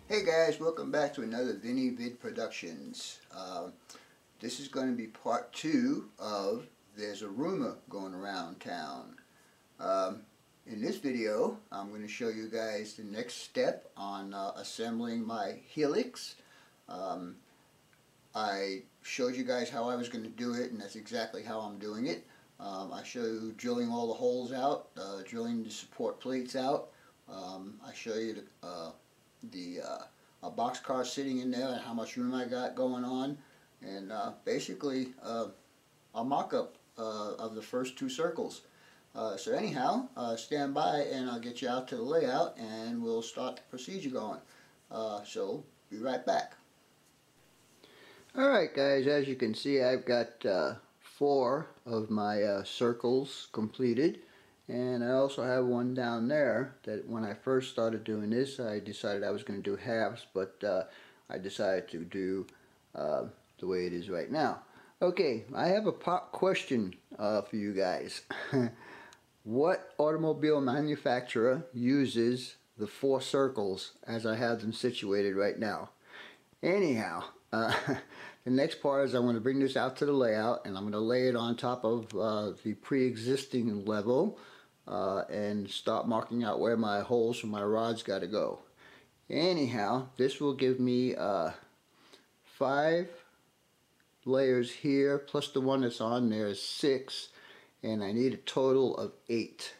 Hey guys, welcome back to another Vinny Vid Productions. This is going to be part 2 of There's a Rumor Going Around Town. In this video, I'm going to show you guys the next step on assembling my helix. I showed you guys how I was going to do it, and that's exactly how I'm doing it. I show you drilling all the holes out, drilling the support plates out. I show you a boxcar sitting in there and how much room I got going on, and basically a mock-up of the first 2 circles. So anyhow, stand by and I'll get you out to the layout and we'll start the procedure going. So be right back. Alright guys, as you can see, I've got 4 of my circles completed. And I also have one down there that when I first started doing this, I decided I was going to do halves, but I decided to do the way it is right now. Okay, I have a pop question for you guys. What automobile manufacturer uses the 4 circles as I have them situated right now? Anyhow, the next part is I'm going to bring this out to the layout, and I'm going to lay it on top of the pre-existing level. And start marking out where my holes for my rods got to go. Anyhow, this will give me 5 layers here, plus the one that's on there is 6, and I need a total of 8.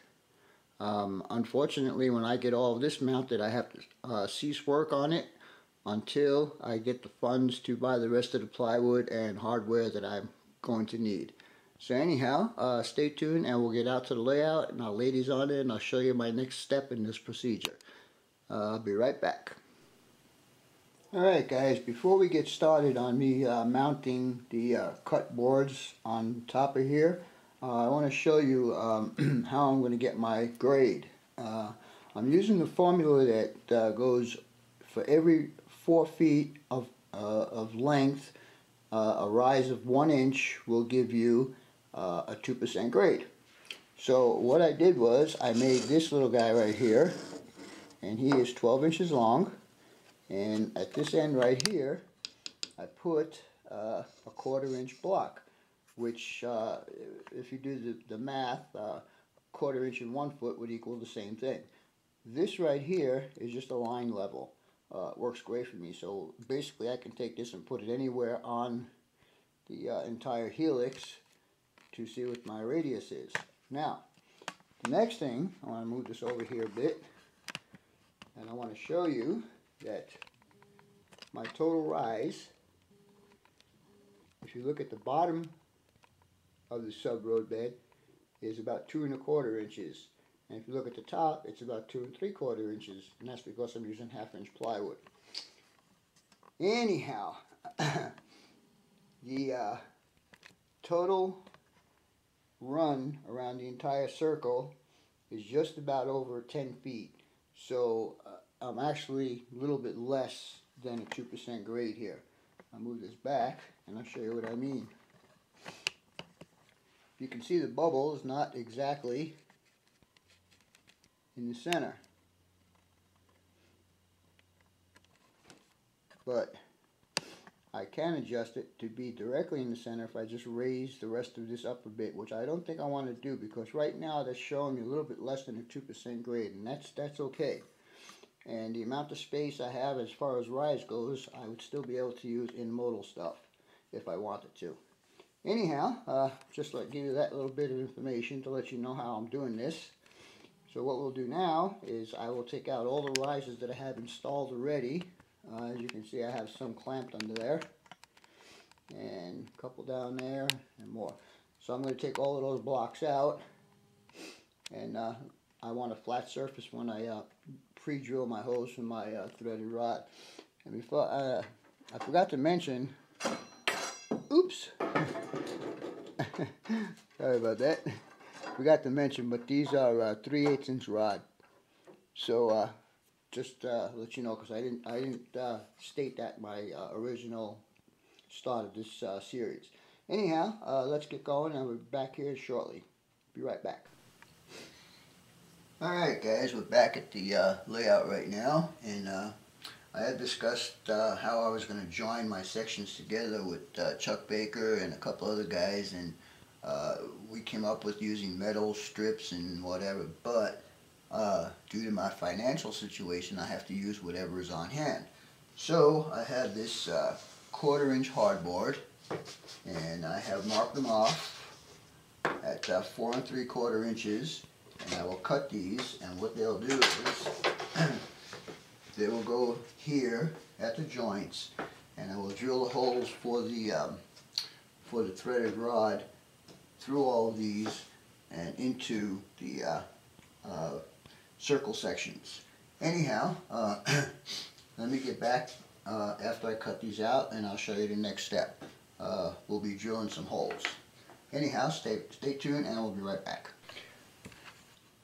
Unfortunately, when I get all of this mounted, I have to cease work on it until I get the funds to buy the rest of the plywood and hardware that I'm going to need. So anyhow, stay tuned and we'll get out to the layout and I'll lay these on it and I'll show you my next step in this procedure. I'll be right back. Alright guys, before we get started on me mounting the cut boards on top of here, I want to show you how I'm going to get my grade. I'm using the formula that goes for every 4 feet of length, a rise of 1 inch will give you a 2% grade. So what I did was I made this little guy right here, and he is 12 inches long, and at this end right here I put a 1/4 inch block, which if you do the math, 1/4 inch and 1 foot would equal the same thing. This right here is just a line level. It works great for me, so basically I can take this and put it anywhere on the entire helix to see what my radius is. Now, the next thing, I want to move this over here a bit, and I want to show you that my total rise, if you look at the bottom of the sub road bed, is about 2 1/4 inches. And if you look at the top, it's about 2 3/4 inches, and that's because I'm using 1/2 inch plywood. Anyhow, the total run around the entire circle is just about over 10 feet. So I'm actually a little bit less than a 2% grade here. I'll move this back and I'll show you what I mean. You can see the bubble is not exactly in the center, but I can adjust it to be directly in the center if I just raise the rest of this up a bit, which I don't think I want to do, because right now that's showing me a little bit less than a 2% grade, and that's okay. And the amount of space I have as far as rise goes, I would still be able to use in-modal stuff if I wanted to. Anyhow, just to give you that little bit of information to let you know how I'm doing this. So what we'll do now is I will take out all the rises that I have installed already. As you can see, I have some clamped under there, and a couple down there, and more. So I'm going to take all of those blocks out, and I want a flat surface when I pre-drill my holes from my threaded rod. And before I forgot to mention, oops, sorry about that. Forgot to mention, but these are 3/8 inch rod. So just let you know, because I didn't state that in my original start of this series. Anyhow, let's get going, and we'll be back here shortly. Be right back. Alright guys, we're back at the layout right now, and I had discussed how I was going to join my sections together with Chuck Baker and a couple other guys, and we came up with using metal strips and whatever, but due to my financial situation I have to use whatever is on hand. So I have this 1/4-inch hardboard, and I have marked them off at 4 3/4 inches, and I will cut these, and what they'll do is they will go here at the joints, and I will drill the holes for the threaded rod through all of these and into the circle sections. Anyhow, let me get back after I cut these out, and I'll show you the next step. We'll be drilling some holes. Anyhow, stay tuned, and we'll be right back.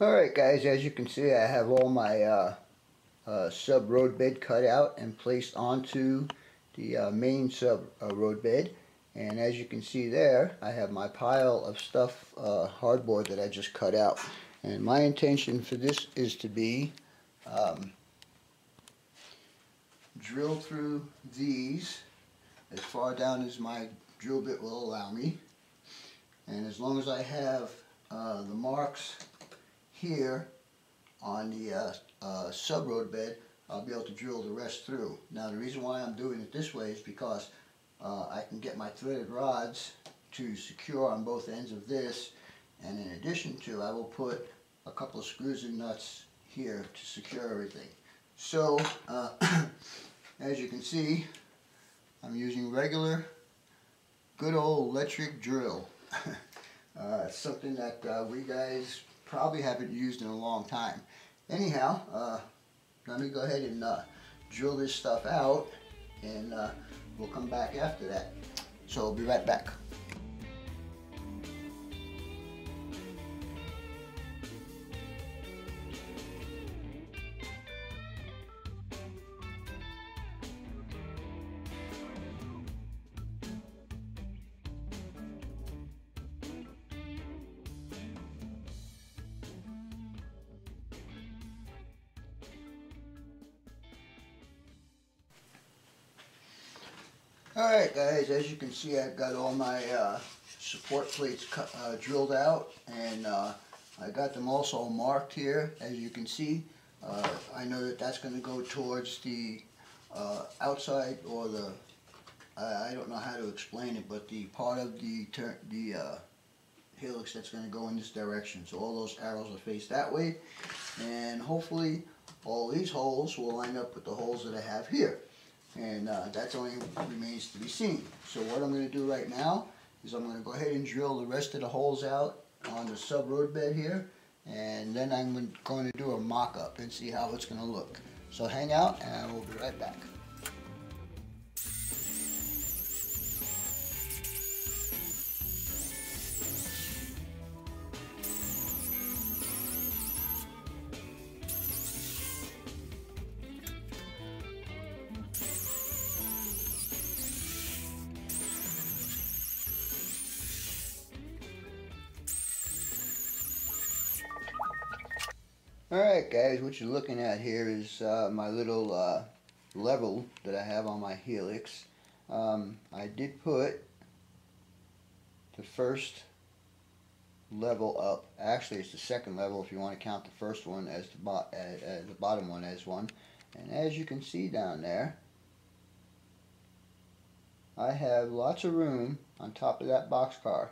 Alright guys, as you can see, I have all my sub road bed cut out and placed onto the main sub road bed, and as you can see there, I have my pile of stuff, hardboard that I just cut out, and my intention for this is to be drill through these as far down as my drill bit will allow me, and as long as I have the marks here on the sub road bed, I'll be able to drill the rest through. Now the reason why I'm doing it this way is because I can get my threaded rods to secure on both ends of this, and in addition to, I will put a couple of screws and nuts here to secure everything. So as you can see, I'm using regular good old electric drill. Something that we guys probably haven't used in a long time. Anyhow, let me go ahead and drill this stuff out, and we'll come back after that. So I'll be right back. Alright guys, as you can see, I've got all my support plates drilled out, and I got them also marked here. As you can see, I know that that's going to go towards the outside, or the, I don't know how to explain it, but the part of the helix that's going to go in this direction. So all those arrows are faced that way, and hopefully all these holes will line up with the holes that I have here. And that's only remains to be seen. So what I'm going to do right now is I'm going to go ahead and drill the rest of the holes out on the sub road bed here, and then I'm going to do a mock-up and see how it's going to look. So hang out, and we'll be right back. Alright guys, what you're looking at here is my little level that I have on my helix. I did put the first level up. Actually, it's the second level if you want to count the first one as the bottom one as one. And as you can see down there, I have lots of room on top of that boxcar,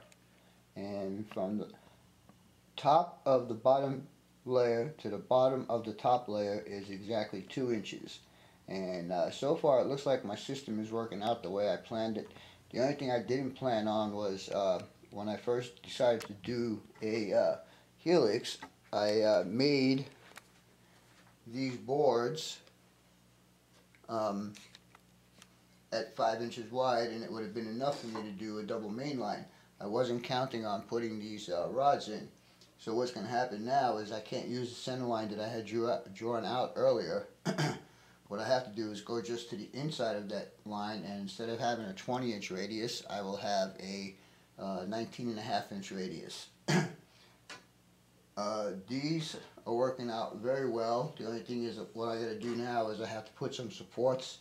and from the top of the bottom layer to the bottom of the top layer is exactly 2 inches. And so far it looks like my system is working out the way I planned it. The only thing I didn't plan on was when I first decided to do a helix, I made these boards at 5 inches wide, and it would have been enough for me to do a double main line. I wasn't counting on putting these rods in. So what's going to happen now is I can't use the center line that I had drawn out earlier. What I have to do is go just to the inside of that line, and instead of having a 20-inch radius, I will have a 19.5-inch radius. These are working out very well. The only thing is what I gotta do now is I have to put some supports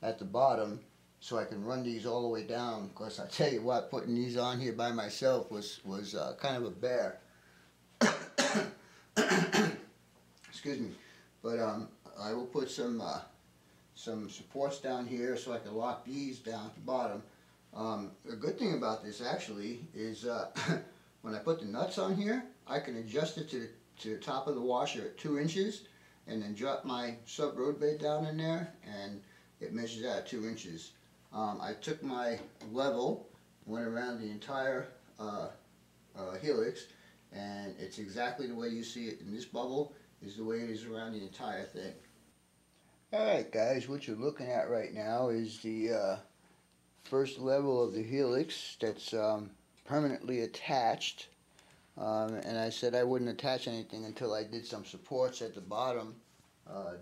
at the bottom so I can run these all the way down. Of course, I tell you what, putting these on here by myself was kind of a bear. Excuse me. But I will put some supports down here so I can lock these down at the bottom. The good thing about this actually is when I put the nuts on here, I can adjust it to the top of the washer at 2 inches and then drop my sub road bed down in there, and it measures out at 2 inches. I took my level, went around the entire helix, and it's exactly the way you see it in this bubble is the way it is around the entire thing. Alright guys, what you're looking at right now is the first level of the helix that's permanently attached. And I said I wouldn't attach anything until I did some supports at the bottom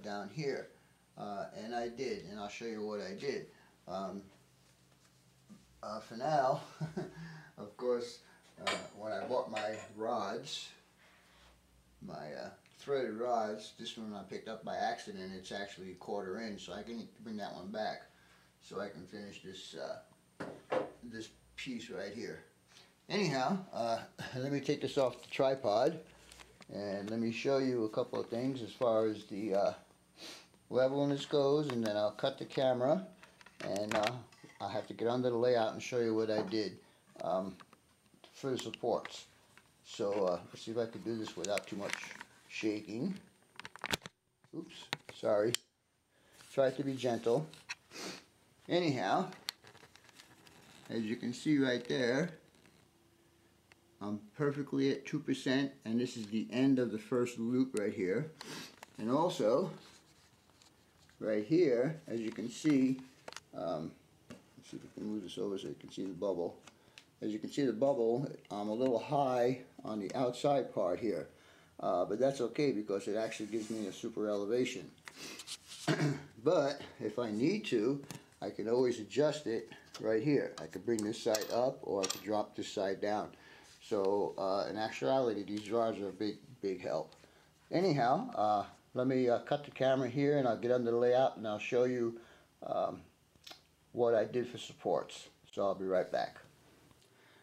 down here. And I did, and I'll show you what I did. For now, of course, when I bought my rods, my threaded rods, this one I picked up by accident. It's actually 1/4 inch, so I can bring that one back so I can finish this this piece right here. Anyhow, let me take this off the tripod and let me show you a couple of things as far as the levelness goes, and then I'll cut the camera and I'll have to get under the layout and show you what I did for the supports. So let's see if I can do this without too much shaking. Oops, sorry. Try to be gentle. Anyhow, as you can see right there, I'm perfectly at 2%, and this is the end of the first loop right here. And also, right here, as you can see, let's see if we can move this over so you can see the bubble. As you can see the bubble, I'm a little high on the outside part here. But that's okay because it actually gives me a super elevation. But if I need to, I can always adjust it right here. I could bring this side up or I could drop this side down. So in actuality, these rods are a big help. Anyhow, let me cut the camera here and I'll get under the layout and I'll show you what I did for supports. So I'll be right back.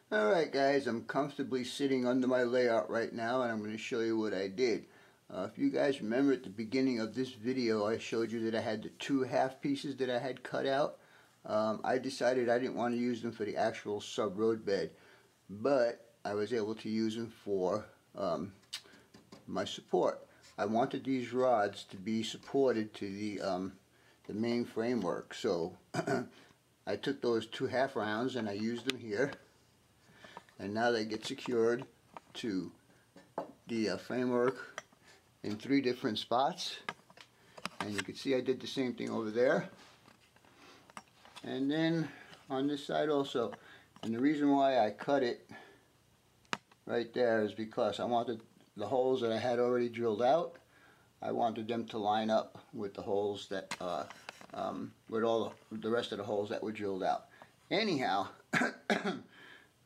Alright guys, I'm comfortably sitting under my layout right now and I'm going to show you what I did. If you guys remember at the beginning of this video, I showed you that I had the 2 half pieces that I had cut out. I decided I didn't want to use them for the actual sub road bed, but I was able to use them for my support. I wanted these rods to be supported to the main framework, so I took those 2 half rounds and I used them here, and now they get secured to the framework in 3 different spots. And you can see I did the same thing over there, and then on this side also. And the reason why I cut it right there is because I wanted the holes that I had already drilled out, I wanted them to line up with the holes that with all the rest of the holes that were drilled out. Anyhow,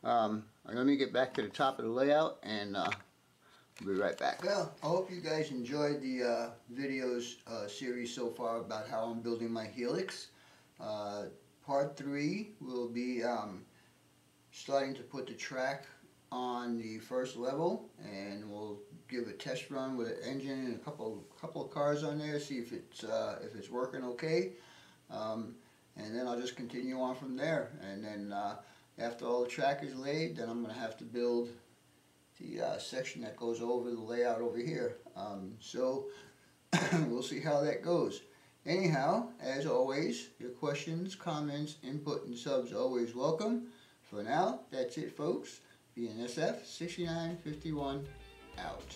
let me get back to the top of the layout and I'll be right back. Well, I hope you guys enjoyed the videos series so far about how I'm building my helix. Part 3 will be starting to put the track on the first level, and we'll give a test run with an engine and a couple of cars on there, see if it's working okay, and then I'll just continue on from there. And then after all the track is laid, then I'm going to have to build the section that goes over the layout over here. So we'll see how that goes. Anyhow, as always, your questions, comments, input, and subs are always welcome. For now, that's it, folks. BNSF 6951 out.